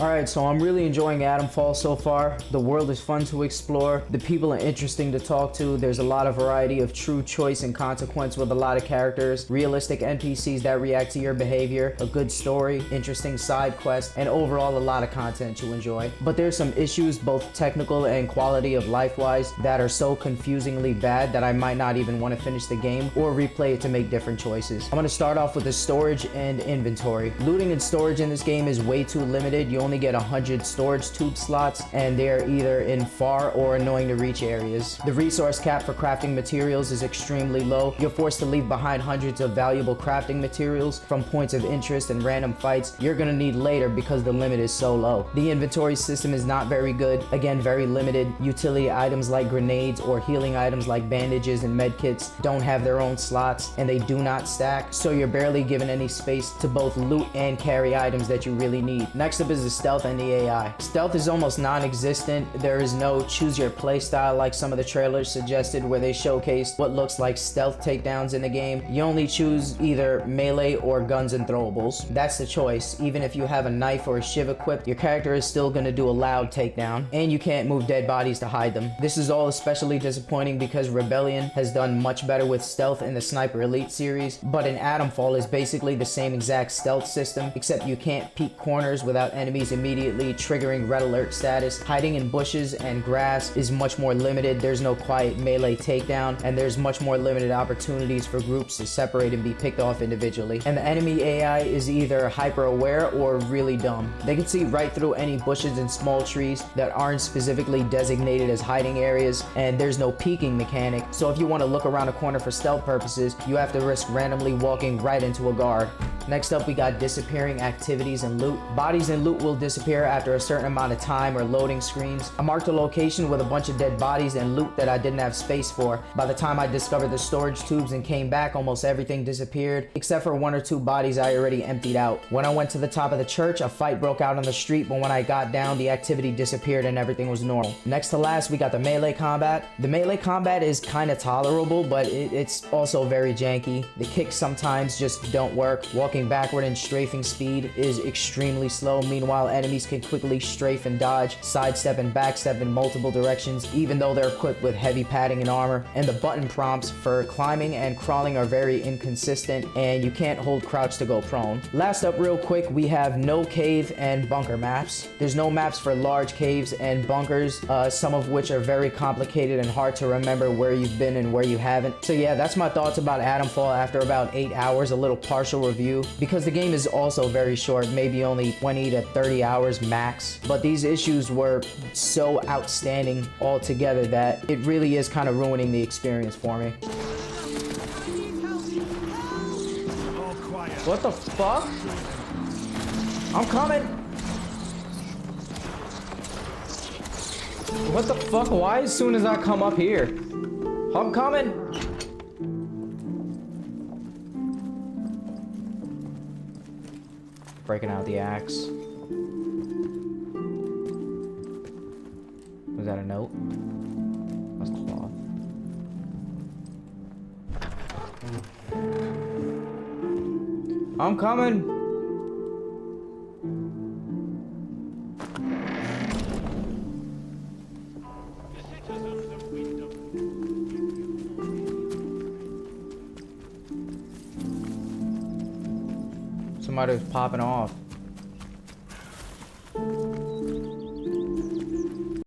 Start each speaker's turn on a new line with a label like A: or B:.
A: Alright, so I'm really enjoying Atomfall so far. The world is fun to explore. The people are interesting to talk to. There's a lot of variety of true choice and consequence with a lot of characters. Realistic NPCs that react to your behavior. A good story, interesting side quests, and overall a lot of content to enjoy. But there's some issues, both technical and quality of life-wise, that are so confusingly bad that I might not even want to finish the game or replay it to make different choices. I'm going to start off with the storage and inventory. Looting and storage in this game is way too limited. You only get 100 storage tube slots, and they're either in far or annoying to reach areas. The resource cap for crafting materials is extremely low. You're forced to leave behind hundreds of valuable crafting materials from points of interest and random fights you're gonna need later because the limit is so low. The inventory system is not very good. Again, very limited. Utility items like grenades or healing items like bandages and medkits don't have their own slots, and they do not stack, so you're barely given any space to both loot and carry items that you really need. Next up is the stealth and the AI. Stealth is almost non-existent. There is no choose your playstyle like some of the trailers suggested, where they showcased what looks like stealth takedowns in the game. You only choose either melee or guns and throwables. That's the choice. Even if you have a knife or a shiv equipped, your character is still going to do a loud takedown, and you can't move dead bodies to hide them. This is all especially disappointing because Rebellion has done much better with stealth in the Sniper Elite series, but in Atomfall is basically the same exact stealth system, except you can't peek corners without enemies immediately triggering red alert status. Hiding in bushes and grass is much more limited. There's no quiet melee takedown, and there's much more limited opportunities for groups to separate and be picked off individually. And the enemy AI is either hyper aware or really dumb. They can see right through any bushes and small trees that aren't specifically designated as hiding areas, and there's no peeking mechanic, so if you want to look around a corner for stealth purposes, you have to risk randomly walking right into a guard. Next up, we got disappearing activities and loot. Bodies and loot will disappear after a certain amount of time or loading screens. I marked a location with a bunch of dead bodies and loot that I didn't have space for. By the time I discovered the storage tubes and came back, almost everything disappeared, except for one or two bodies I already emptied out. When I went to the top of the church, a fight broke out on the street, but when I got down, the activity disappeared and everything was normal. Next to last, we got the melee combat. The melee combat is kind of tolerable, but it's also very janky. The kicks sometimes just don't work. Walking backward and strafing speed is extremely slow. Meanwhile, enemies can quickly strafe and dodge, sidestep and backstep in multiple directions, even though they're equipped with heavy padding and armor. And the button prompts for climbing and crawling are very inconsistent, and you can't hold crouch to go prone. Last up real quick, we have no cave and bunker maps. There's no maps for large caves and bunkers, some of which are very complicated and hard to remember where you've been and where you haven't. So yeah, that's my thoughts about Atomfall after about 8 hours, a little partial review, because the game is also very short, maybe only 20 to 30 hours max. But these issues were so outstanding altogether that it really is kind of ruining the experience for me. What the fuck? I'm coming! What the fuck? Why as soon as I come up here? I'm coming! Breaking out the axe. Was that a note? That's cloth. I'm coming! Somebody was popping off.